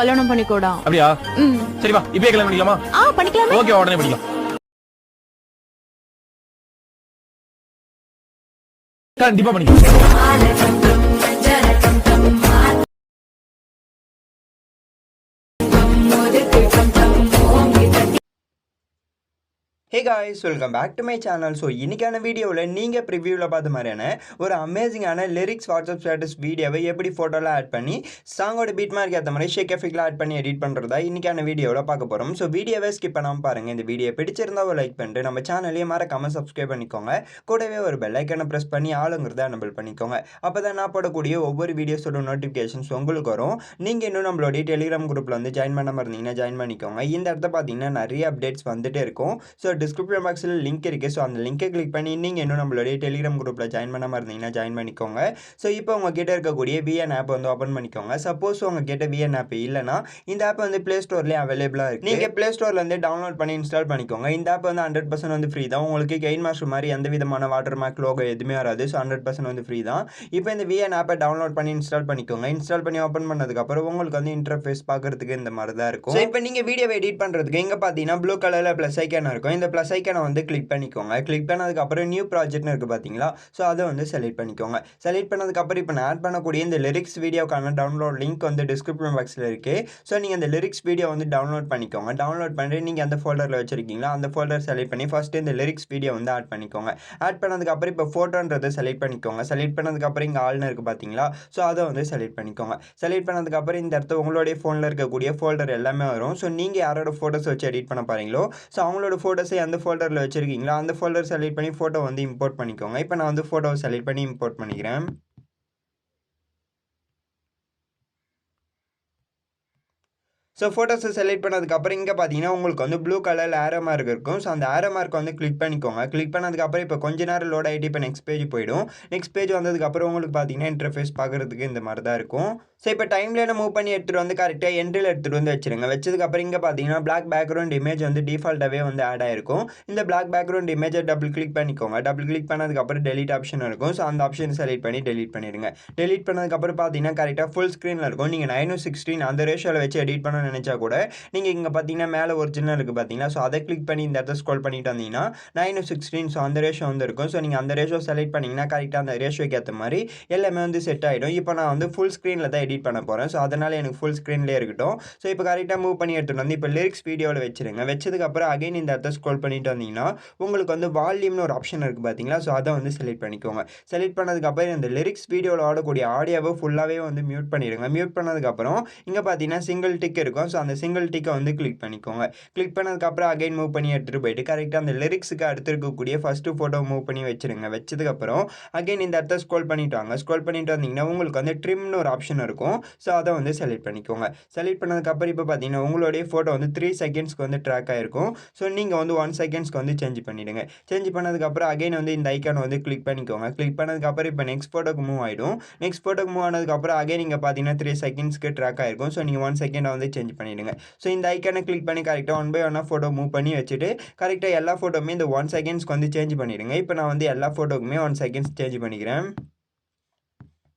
கல்யாணம் பண்ணிக்கோடா. அப்படியா? சரி வா, இப்பவே கல்யாணம் பண்ணிக்கலாமா? பண்ணிக்கலாமே. ஓகே, உடனே பண்ணிக்கலாம். கண்டிப்பா பண்ணிக்கலாம். Hey guys, welcome back to my channel. So இன்றைக்கான வீடியோவில் நீங்கள் ப்ரிவியூவில் பார்த்த மாதிரியான ஒரு அமேசிங்கான லிரிக்ஸ் வாட்ஸ்அப் ஸ்டேட்டஸ் வீடியோவை எப்படி ஃபோட்டோவில் ஆட் பண்ணி சாங்கோட பீட் மார்க் ஏற்ற மாதிரி ஷேக் எஃபெக்டில் ஆட் பண்ணி எடிட் பண்ணுறதா இன்றைக்கான வீடியோவில் பார்க்க போகிறோம். ஸோ வீடியோவை ஸ்கிப் பண்ணாமல் பாருங்கள். இந்த வீடியோ பிடிச்சிருந்தா ஒரு லைக் பண்ணிட்டு நம்ம சேனலையும் மறக்காமல் சப்ஸ்கிரைப் பண்ணிக்கோங்க. கூடவே ஒரு பெல் ஐக்கனை ப்ரெஸ் பண்ணி ஆளுங்கிறத எனபிள் பண்ணிக்கோங்க. அப்போ தான் நான் போடக்கூடிய ஒவ்வொரு வீடியோஸோட நோட்டிஃபிகேஷன்ஸ் உங்களுக்கு வரும். நீங்கள் இன்னும் நம்மளுடைய டெலிகிராம் குரூப்பில் வந்து ஜாயின் பண்ணாமல் இருந்தீங்கன்னா ஜாயின் பண்ணிக்கோங்க. இந்த இடத்த பார்த்தீங்கன்னா நிறைய அப்டேட்ஸ் வந்துட்டே இருக்கும். ஸோ டிஸ்கிரிப்ஷன் பாக்ஸில் லிங்க் இருக்குது. ஸோ அந்த லிங்கை கிளிக் பண்ணி நீங்கள் இன்னும் நம்மளுடைய டெலிகிராம் குரூப்பில் ஜாயின் பண்ணாமல் இருந்தீங்கன்னா ஜாயின் பண்ணிக்கோங்க. ஸோ இப்போ உங்ககிட்ட இருக்கக்கூடிய விஎன் ஆப் வந்து ஓப்பன் பண்ணிக்கோங்க. சப்போஸ் உங்ககிட்ட விஎன் ஆப் இல்லைனா இந்த ஆப் வந்து ப்ளே ஸ்டோர்லேயே அவைலபிளாக இருக்குது. நீங்கள் ப்ளே ஸ்டோர்லேருந்து டவுன்லோட் பண்ணி இன்ஸ்டால் பண்ணிக்கோங்க. இந்த ஆப் வந்து 100% வந்து ஃப்ரீ தான். உங்களுக்கு கெயின் மாஸ்டர் மாதிரி எந்த விதமான வாட்டர் மார்க் லோகோ எதுவுமே வராது. ஸோ 100% வந்து ஃப்ரீ தான். இப்போ இந்த விஎன் ஆப்பை டவுன்லோட் பண்ணி இன்ஸ்டால் பண்ணிக்கோங்க. இன்ஸ்டால் பண்ணி ஓப்பன் பண்ணதுக்கப்புறம் உங்களுக்கு வந்து இன்டர்ஃபேஸ் பார்க்குறதுக்கு இந்த மாதிரி தான் இருக்கும். ஸோ இப்போ நீங்கள் வீடியோவை எடிட் பண்ணுறதுக்கு இங்கே பார்த்தீங்கன்னா ப்ளூ கலரில் ப்ளஸ் ஐக்கான இருக்கும். இந்த ப்ளஸ் ஐக்கானை வந்து கிளிக் பண்ணிக்கோங்க. கிளிக் பண்ணதுக்கப்புறம் நியூ ப்ராஜெக்ட்னு இருக்குது பார்த்தீங்களா? ஸோ அதை வந்து செலக்ட் பண்ணிக்கோங்க. செலக்ட் பண்ணதுக்கப்புறம் இப்போ நான் ஆட் பண்ணக்கூடிய இந்த லிரிக்ஸ் வீடியோக்கான டவுன்லோட் லிங்க் வந்து டிஸ்கிரிப்ஷன் பாக்ஸில் இருக்குது. ஸோ நீங்கள் அந்த லிரிக்ஸ் வீடியோ வந்து டவுன்லோட் பண்ணிக்கோங்க. டவுன்லோட் பண்ணிட்டு நீங்கள் அந்த ஃபோல்டரில் வச்சுருக்கீங்களா அந்த ஃபோல்டர் செலக்ட் பண்ணி ஃபஸ்ட்டு இந்த லிரிக்ஸ் வீடியோ வந்து ஆட் பண்ணிக்கோங்க. ஆட் பண்ணதுக்கப்புறம் இப்போ ஃபோட்டோன்றதை செலக்ட் பண்ணிக்கோங்க. செலக்ட் பண்ணதுக்கப்புறம் இங்கே ஆல்னு இருக்குது பார்த்தீங்களா? ஸோ அதை வந்து செலக்ட் பண்ணிக்கோங்க. செலக்ட் பண்ணதுக்கப்புறம் இந்த இடத்த உங்களுடைய ஃபோனில் இருக்கக்கூடிய ஃபோல்டர் எல்லாமே வரும். ஸோ நீங்கள் யாரோட ஃபோட்டோஸ் வச்சு எடிட் பண்ண பாருங்களோ ஸோ அவங்களோட ஃபோட்டோஸை அந்த ஃபோல்டரில் வச்சுருக்கீங்களா அந்த ஃபோல்டர் செலக்ட் பண்ணி ஃபோட்டோ வந்து இம்போர்ட் பண்ணிக்கோங்க. இப்போ நான் வந்து ஃபோட்டோவை செலக்ட் பண்ணி இம்போர்ட் பண்ணிக்கிறேன். ஸோ ஃபோட்டோஸை செலக்ட் பண்ணதுக்கப்புறம் இங்கே பார்த்தீங்கன்னா உங்களுக்கு வந்து ப்ளூ கலரில் ஆரோ மார்க் இருக்கும். ஸோ அந்த ஆரோ மார்க் வந்து கிளிக் பண்ணிக்கோங்க. கிளிக் பண்ணதுக்கப்புறம் இப்போ கொஞ்ச நேரம் லோட் ஆகிட்டு இப்போ நெக்ஸ்ட் பேஜ் போயிடும். நெக்ஸ்ட் பேஜ் வந்ததுக்கப்புறம் உங்களுக்கு பார்த்தீங்கன்னா இன்டர்ஃபேஸ் பார்க்குறதுக்கு இந்த மாதிரி தான் இருக்கும். ஸோ இப்போ டைம்லைனை மூவ் பண்ணி எடுத்துகிட்டு வந்து கரெக்டாக என்ட்ரியில் எடுத்துகிட்டு வந்து வச்சுருங்க. வச்சதுக்கப்புறம் இங்கே பார்த்தீங்கன்னா பிளாக் பேக்ரவுண்ட் இமேஜ் வந்து டிஃபால்ட்டாகவே வந்து ஆட் ஆகிருக்கும். இந்த பிளாக் பேக்ரவுண்ட் இமேஜை டபுள் கிளிக் பண்ணிக்கோங்க. டபுள் கிளிக் பண்ணதுக்கப்புறம் டெலிட் ஆப்ஷன் இருக்கும். ஸோ அந்த ஆப்ஷன் செலக்ட் பண்ணி டெலிட் பண்ணிடுங்க. டெலிட் பண்ணதுக்கப்புறம் பார்த்தீங்கன்னா கரெக்டாக ஃபுல் ஸ்க்ரீனில் இருக்கும். நீங்கள் 9:16 அந்த ரேஷியோவில் வச்சு எடிட் பண்ண நினச்சா கூட நீங்கள் இங்கே பார்த்தீங்கன்னா மேலே ஒரிஜினல் இருக்குது பார்த்தீங்களா? ஸோ அதை கிளிக் பண்ணி இந்த இடத்த ஸ்க்ரோல் பண்ணிட்டு வந்தீங்கன்னா 9:16 ஸோ அந்த ரேஷியோ வந்து இருக்கும். ஸோ நீங்கள் அந்த ரேஷியோ செலக்ட் பண்ணிங்கன்னா கரெக்டாக அந்த ரேஷியோக்கு ஏற்ற மாதிரி எல்லாமே வந்து செட் ஆகிடும். இப்போ நான் வந்து ஃபுல் ஸ்க்ரீனில் தான் எடிட் பண்ண போகிறேன். ஸோ அதனால் எனக்கு ஃபுல் ஸ்க்ரீன்லேயே இருக்கட்டும். ஸோ இப்போ கரெக்டாக மூவ் பண்ணி எடுத்துகிட்டு வந்து இப்போ லிரிக்ஸ் வீடியோவில் வச்சுருங்க. வச்சதுக்கப்புறம் அகைன் இந்த இடத்த ஸ்க்ரோல் பண்ணிட்டு வந்தீங்கன்னா உங்களுக்கு வந்து வால்யூம்னு ஒரு ஆப்ஷன் இருக்குது பார்த்தீங்களா? ஸோ அதை வந்து செலக்ட் பண்ணிக்கோங்க. செலக்ட் பண்ணதுக்கப்புறம் இந்த லிரிக்ஸ் வீடியோவில் ஆடக்கூடிய ஆடியோவை ஃபுல்லாகவே வந்து மியூட் பண்ணிடுங்க. மியூட் பண்ணதுக்கப்புறம் இங்கே பார்த்தீங்கன்னா சிங்கிள் டிக் இருக்கும். ஸோ அந்த சிங்கிள் டிக்கை வந்து கிளிக் பண்ணிக்கோங்க. கிளிக் பண்ணதுக்கப்புறம் அகைன் மூவ் பண்ணி எடுத்துகிட்டு போயிட்டு கரெக்டாக அந்த லிரிக்ஸுக்கு அடுத்து இருக்கக்கூடிய ஃபஸ்ட்டு ஃபோட்டோ மூவ் பண்ணி வச்சுருங்க. வச்சதுக்கப்புறம் அகைன் இந்த இடத்த ஸ்க்ரோல் பண்ணிட்டு வாங்க. ஸ்க்ரோல் பண்ணிட்டு வந்தீங்கன்னா உங்களுக்கு வந்து ட்ரிம்னு ஒரு ஆப்ஷன் இருக்கும். ஸோ அதை வந்து செலக்ட் பண்ணிக்கோங்க. செலக்ட் பண்ணதுக்கப்புறம் இப்போ பார்த்தீங்கன்னா உங்களுடைய ஃபோட்டோ வந்து 3 செகண்ட்ஸ்க்கு வந்து ட்ராக் ஆகிருக்கும். ஸோ நீங்கள் வந்து 1 செகண்ட்ஸ்க்கு வந்து சேஞ்ச் பண்ணிவிடுங்க. சேஞ்ச் பண்ணதுக்கப்புறம் அகைன் வந்து இந்த ஐக்கானை வந்து கிளிக் பண்ணிக்கோங்க. கிளிக் பண்ணதுக்கப்புறம் இப்போ நெக்ஸ்ட் ஃபோட்டோக்கு மூவ் ஆகிடும். நெக்ஸ்ட் ஃபோட்டோக்கு மூவ் ஆனதுக்கப்புறம் அகைன் நீங்கள் பார்த்தீங்கன்னா 3 செகண்ட்ஸ்க்கு ட்ராக் ஆகிருக்கும். ஸோ நீங்கள் 1 செகண்டை வந்து சேஞ்ச் பண்ணிவிடுங்க. ஸோ இந்த ஐக்கானை கிளிக் பண்ணி கரெக்டாக 1 by 1 ஃபோட்டோ மூவ் பண்ணி வச்சுட்டு கரெக்டாக எல்லா ஃபோட்டோவுமே இந்த 1 செகண்ட்ஸ்க்கு வந்து சேஞ்ச் பண்ணிவிடுங்க. இப்போ நான் வந்து எல்லா ஃபோட்டோக்குமே 1 செகண்ட்ஸ் சேஞ்ச் பண்ணிக்கிறேன்.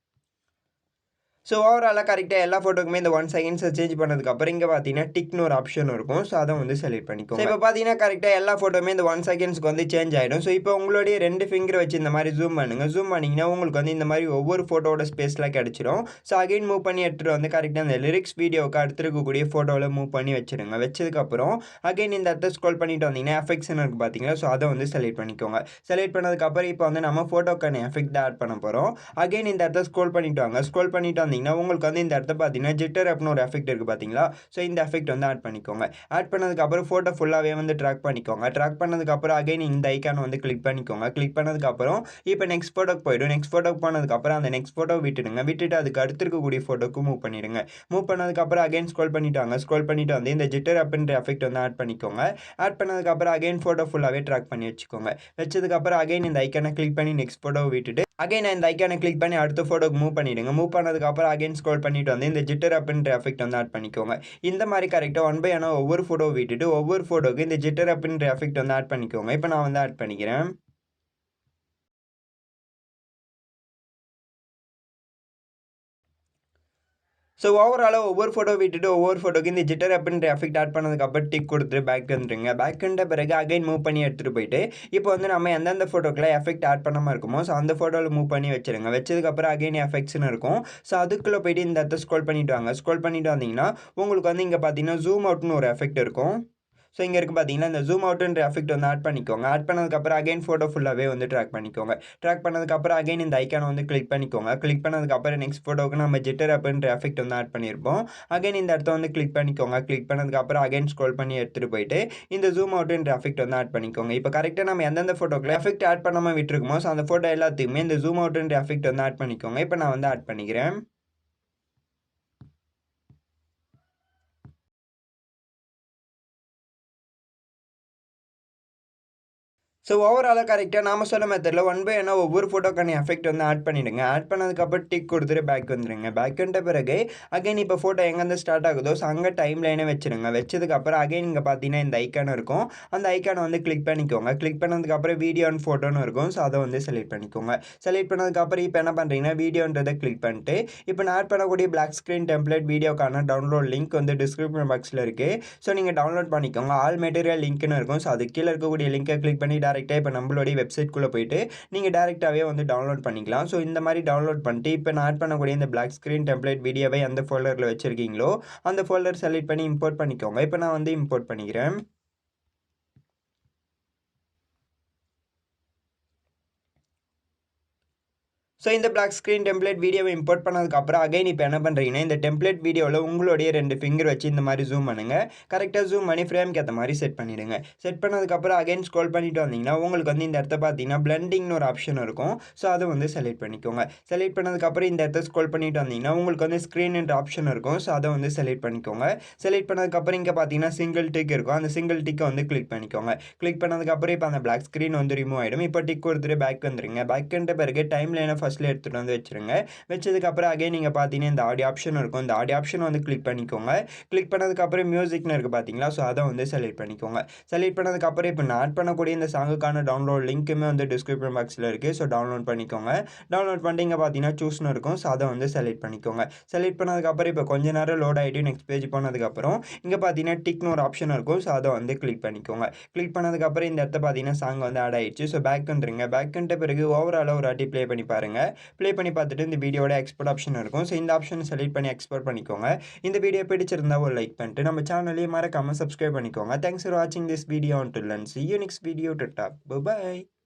ஸோ ஓவராலாக கரெக்டாக எல்லா ஃபோட்டோக்குமே இந்த 1 செகண்ட்ஸை சேஞ்ச் பண்ணதுக்கப்புறம் இங்கே பார்த்தீங்கன்னா டிக்னு ஒரு ஆப்ஷன் இருக்கும். ஸோ அதை வந்து செலக்ட் பண்ணிக்கோங்க. இப்போ பார்த்தீங்கன்னா கரெக்டாக எல்லா ஃபோட்டோமே இந்த 1 செகண்ட்ஸ்க்கு வந்து சேஞ்ச் ஆகிடும். ஸோ இப்போ உங்களுடைய 2 ஃபிங்கர் வச்சு இந்த மாதிரி ஜூம் பண்ணுங்கள். ஜூம் பண்ணிங்கன்னா உங்களுக்கு வந்து இந்த மாதிரி ஒவ்வொரு ஃபோட்டோவோட ஸ்பேஸ்லாம் கிடச்சிடும். ஸோ அகைன் மூவ் பண்ணி எடுத்துகிட்டு வந்து கரெக்டாக அந்த லிரிக்ஸ் வீடியோவுக்கு அடுத்து இருக்கக்கூடிய ஃபோட்டோவில் மூவ் பண்ணி வச்சுருங்க. வச்சதுக்கப்புறம் அகைன் இந்த இடத்த ஸ்க்ரோல் பண்ணிட்டு வந்தீங்கன்னா எஃபெக்ட்ஸ்னு இருக்குது பார்த்தீங்களா? ஸோ அதை வந்து செலக்ட் பண்ணிக்கோங்க. செலக்ட் பண்ணதுக்கப்புறம் இப்போ வந்து நம்ம ஃபோட்டோக்கான எஃபெக்ட் தான் ஆட் பண்ண போகிறோம். அகைன் இந்த இடத்த ஸ்க்ரோல் பண்ணிட்டு வாங்க. ஸ்க்ரோல் பண்ணிட்டு வந்தீங்கன்னா உங்களுக்கு வந்து இந்த இடத்த பார்த்தீங்கன்னா ஜிட்டர் அப்படின்னு ஒரு எஃபெக்ட் இருக்குது பார்த்தீங்களா? ஸோ இந்த எஃபெக்ட் வந்து ஆட் பண்ணிக்கோங்க. ஆட் பண்ணதுக்கப்புறம் ஃபோட்டோ ஃபுல்லாகவே வந்து ட்ராக் பண்ணிக்கோங்க. ட்ராக் பண்ணதுக்கப்புறம் அகைன் இந்த ஐக்கானை வந்து கிளிக் பண்ணிக்கோங்க. கிளிக் பண்ணதுக்கப்புறம் இப்போ நெக்ஸ்ட் ஃபோட்டோக்கு போய்டும். நெக்ஸ்ட் ஃபோட்டோக்கு போனதுக்கப்புறம் அந்த நெக்ஸ்ட் ஃபோட்டோ விட்டுடுங்க. விட்டுட்டு அதுக்கு அடுத்து இருக்கக்கூடிய ஃபோட்டோக்கு மூவ் பண்ணிடுங்க. மூவ் பண்ணதுக்கப்புறம் அகைன் ஸ்க்ரோல் பண்ணிட்டாங்க. ஸ்க்ரோல் பண்ணிட்டு வந்து இந்த ஜிட்டர் அப்படின்ற எஃபெக்ட் வந்து ஆட் பண்ணிக்கோங்க. ஆட் பண்ணதுக்கப்புறம் அகைன் ஃபோட்டோ ஃபுல்லாகவே ட்ராக் பண்ணி வச்சுக்கோங்க. வச்சதுக்கப்புறம் அகைன் இந்த ஐக்கானை கிளிக் பண்ணி நெக்ஸ்ட் ஃபோட்டோவை விட்டுட்டு அகைன் இந்த ஐக்கானை கிளிக் பண்ணி அடுத்த ஃபோட்டோக்கு மூவ் பண்ணிவிடுங்க. மூவ் பண்ணதுக்கப்புறம் அகைன் ஸ்க்ரோல் பண்ணிட்டு வந்து இந்த ஜிட்டர் அப்படின்ற எஃபெக்ட் வந்து ஆட் பண்ணிக்கோங்க. இந்த மாதிரி கரெக்டாக 1 by 1 ஒவ்வொரு ஃபோட்டோ விட்டுட்டு ஒவ்வொரு ஃபோட்டோக்கு இந்த ஜிட்டர் அப்படின்ற எஃபெக்ட் வந்து ஆட் பண்ணிக்கோங்க. இப்போ நான் வந்து ஆட் பண்ணிக்கிறேன். ஸோ ஓவராலாக ஒவ்வொரு ஃபோட்டோ விட்டுட்டு ஒவ்வொரு ஃபோட்டோக்கு இந்த ஜிட்டர் அப்படின்ற எஃபெக்ட் ஆட் பண்ணதுக்கப்புறம் டிக் கொடுத்துட்டு பேக் வந்துருங்க. பேக் வந்த பிறகு அகைன் மூவ் பண்ணி எடுத்துகிட்டு போயிட்டு இப்போ வந்து நம்ம எந்தெந்த ஃபோட்டோக்கெலாம் எஃபெக்ட் ஆட் பண்ணாமல் இருக்குமோ ஸோ அந்த ஃபோட்டோவில் மூவ் பண்ணி வச்சுருங்க. வச்சதுக்கப்புறம் அகைன் எஃபெக்ட்ஸ்னு இருக்கும். ஸோ அதுக்குள்ளே போயிட்டு இந்த இடத்த ஸ்க்ரோல் பண்ணிட்டு வாங்க. ஸ்க்ரோல் பண்ணிட்டு வந்தீங்கன்னா உங்களுக்கு வந்து இங்கே பார்த்தீங்கன்னா ஜூம் அவுட்னு ஒரு எஃபெக்ட் இருக்கும். ஸோ இங்கே இருக்குது பார்த்தீங்கன்னா இந்த ஜூம் அவுட்டுன்ற எஃபெக்ட் வந்து ஆட் பண்ணிக்கோங்க. ஆட் பண்ணதுக்கப்புறம் அகைன் ஃபோட்டோ ஃபுல்லாகவே வந்து ட்ராக் பண்ணிக்கோங்க. ட்ராக் பண்ணதுக்கப்புறம் அகைன் இந்த ஐக்கானை வந்து கிளிக் பண்ணிக்கோங்க. கிளிக் பண்ணதுக்கப்புறம் நெக்ஸ்ட் ஃபோட்டோவுக்கு நம்ம ஜிட்டர் அப்படின்ற எஃபெக்ட் வந்து ஆட் பண்ணியிருப்போம். அகைன் இந்த இடத்த வந்து கிளிக் பண்ணிக்கோங்க. கிளிக் பண்ணதுக்கப்புறம் அகைன் ஸ்க்ரோல் பண்ணி எடுத்துகிட்டு போயிட்டு இந்த ஜூம் அவுட்டுன்ற எஃபெக்ட் வந்து ஆட் பண்ணிக்கோங்க. இப்போ கரெக்டாக நம்ம எந்தெந்த ஃபோட்டோக்கில் எஃபெக்ட் ஆட் பண்ணாமல் விட்டுருக்குமோ ஸோ அந்த ஃபோட்டோ எல்லாத்தையுமே இந்த ஜூம் அவுட்டுன்ற எஃபெக்ட் வந்து ஆட் பண்ணிக்கோங்க. இப்போ நான் வந்து ஆட் பண்ணிக்கிறேன். ஸோ ஓவராலாக கரெக்டாக நாம சொன்ன மெத்தடில் 1 பை 1 ஒவ்வொரு ஃபோட்டோக்கான எஃபெக்ட் வந்து ஆட் பண்ணிவிடுங்க. ஆட் பண்ணதுக்கப்புறம் டிக் கொடுத்துட்டு பேக் வந்துடுங்க. பேக் வந்த பிறகு அகைன் இப்போ ஃபோட்டோ எங்கேருந்து ஸ்டார்ட் ஆகுதோ ஸோ அங்கே டைம் லைனே வச்சுருங்க. வச்சதுக்கப்புறம் அகைன் இங்கே பார்த்தீங்கன்னா இந்த ஐக்கான் இருக்கும். அந்த ஐக்கானை வந்து கிளிக் பண்ணிக்கோங்க. கிளிக் பண்ணதுக்கப்புறம் வீடியோ அண்ட் ஃபோட்டோன்னு இருக்கும். ஸோ அதை வந்து செலக்ட் பண்ணிக்கோங்க. செலக்ட் பண்ணதுக்கப்புறம் இப்போ என்ன பண்ணுறீங்கன்னா வீடியோன்றதை கிளிக் பண்ணிட்டு இப்போ நான் ஆட் பண்ணக்கூடிய பிளாக் ஸ்க்ரீன் டெம்ப்ளேட் வீடியோக்கான டவுன்லோட் லிங்க் வந்து டிஸ்கிரிப்ஷன் பாக்ஸில் இருக்குது. ஸோ நீங்கள் டவுன்லோட் பண்ணிக்கோங்க. ஆல் மெட்டீரியல் லிங்க்னு இருக்கும். ஸோ அது கீழே இருக்கக்கூடிய லிங்கை கிளிக் பண்ணி டேரெக்டாக இப்போ நம்மளுடைய வெப்சைட்குள்ளே போயிட்டு நீங்கள் டேரெக்டாகவே வந்து டவுன்லோட் பண்ணிக்கலாம். ஸோ இந்த மாதிரி டவுன்லோட் பண்ணிட்டு இப்போ நான் ஆட் பண்ணக்கூடிய இந்த பிளாக் ஸ்க்ரீன் டெம்ப்ளேட் வீடியோவை எந்த ஃபோல்டரில் வச்சுருக்கீங்களோ அந்த ஃபோல்டர் செலக்ட் பண்ணி இம்போர்ட் பண்ணிக்கோங்க. இப்போ நான் வந்து இம்போர்ட் பண்ணிக்கிறேன். ஸோ இந்த பிளாக் ஸ்க்ரீன் டெம்ப்ளேட் வீடியோவை இம்போர்ட் பண்ணதுக்கப்புறம் அகைன் இப்போ என்ன பண்ணுறீங்கன்னா இந்த டெம்ப்ளேட் வீடியோவில் உங்களுடைய 2 ஃபிங்கர் வச்சு இந்த மாதிரி ஜூம் பண்ணுங்கள். கரெக்டாக ஜூம் பண்ணி ஃப்ரேம்க்கு ஏற்ற மாதிரி செட் பண்ணிவிடுங்க. செட் பண்ணதுக்கப்புறம் அகைன் ஸ்க்ரோல் பண்ணிட்டு வந்தீங்கன்னா உங்களுக்கு வந்து இந்த இடத்த பார்த்தீங்கன்னா பிளெண்டிங்னு ஒரு ஆப்ஷன் இருக்கும். ஸோ அதை வந்து செலக்ட் பண்ணிக்கோங்க. செலக்ட் பண்ணதுக்கப்புறம் இந்த இடத்த ஸ்க்ரோல் பண்ணிட்டு வந்தீங்கன்னா உங்களுக்கு வந்து ஸ்க்ரீன்ன்ற ஆப்ஷன் இருக்கும். ஸோ அதை வந்து செலக்ட் பண்ணிக்கோங்க. செலக்ட் பண்ணதுக்கப்புறம் இங்கே பார்த்தீங்கன்னா சிங்கிள் டிக் இருக்கும். அந்த சிங்கிள் டிக்கை வந்து கிளிக் பண்ணிக்கோங்க. கிளிக் பண்ணதுக்கப்புறம் இப்போ அந்த பிளாக் ஸ்க்ரீன் வந்து ரிமூவ் ஆகிடும். இப்போ டிக் கொடுத்துட்டு பேக் வந்துடுங்க. பேக் வந்த பிறகு டைம் லைனை ஃபஸ்ட்டில் எடுத்துகிட்டு வந்து வச்சுருங்க. வச்சதுக்கப்புறம் அகைன் நீங்கள் பார்த்தீங்கன்னா இந்த ஆடியோ ஆப்ஷன் இருக்கும். இந்த ஆடியோ ஆப்ஷன் வந்து கிளிக் பண்ணிக்கோங்க. கிளிக் பண்ணதுக்கப்புறம் மியூசிக்னு இருக்குது பார்த்தீங்களா? ஸோ அதை வந்து செலக்ட் பண்ணிக்கோங்க. செலக்ட் பண்ணதுக்கப்புறம் இப்போ நான் ஆட் பண்ணக்கூடிய இந்த சாங்குக்கான டவுன்லோட் லிங்க்குமே வந்து டிஸ்கிரிப்ஷன் பாக்ஸில் இருக்குது. ஸோ டவுன்லோட் பண்ணிக்கோங்க. டவுன்லோட் பண்ணிட்டு இங்கே பார்த்தீங்கன்னா சூஸ்னு இருக்கும். ஸோ அதை வந்து செலக்ட் பண்ணிக்கோங்க. செலக்ட் பண்ணதுக்கப்புறம் இப்போ கொஞ்ச நேரம் லோட் ஆகிட்டு நெக்ஸ்ட் பேஜ் போனதுக்கப்புறம் இங்கே பார்த்தீங்கன்னா டிக்னு ஒரு ஆப்ஷன் இருக்கும். ஸோ அதை வந்து கிளிக் பண்ணிக்கோங்க. கிளிக் பண்ணதுக்கப்புறம் இந்த இடத்த பார்த்தீங்கன்னா சாங் வந்து ஆட் ஆகிடுச்சு. ஸோ பேக் வந்துருங்க. பேக் வந்துட்ட பிறகு ஓவராலாக ஒரு வாட்டி ப்ளே பண்ணி பாருங்கள். ப்ளே பண்ணி பார்த்துட்டு இந்த வீடியோட எக்ஸ்போர்ட் ஆப்ஷன் இருக்கும். ஸோ இந்த ஆப்ஷனை செலக்ட் பண்ணி எக்ஸ்போர்ட் பண்ணிக்கோங்க. இந்த வீடியோ பிடிச்சிருந்தா ஒரு லைக் பண்ணிட்டு நம்ம சேனலையும் மறக்காமல் சப்ஸ்கிரைப் பண்ணிக்கோங்க. தேங்க்ஸ் ஃபார் வாட்சிங் this video. until then see you next video. Bye bye.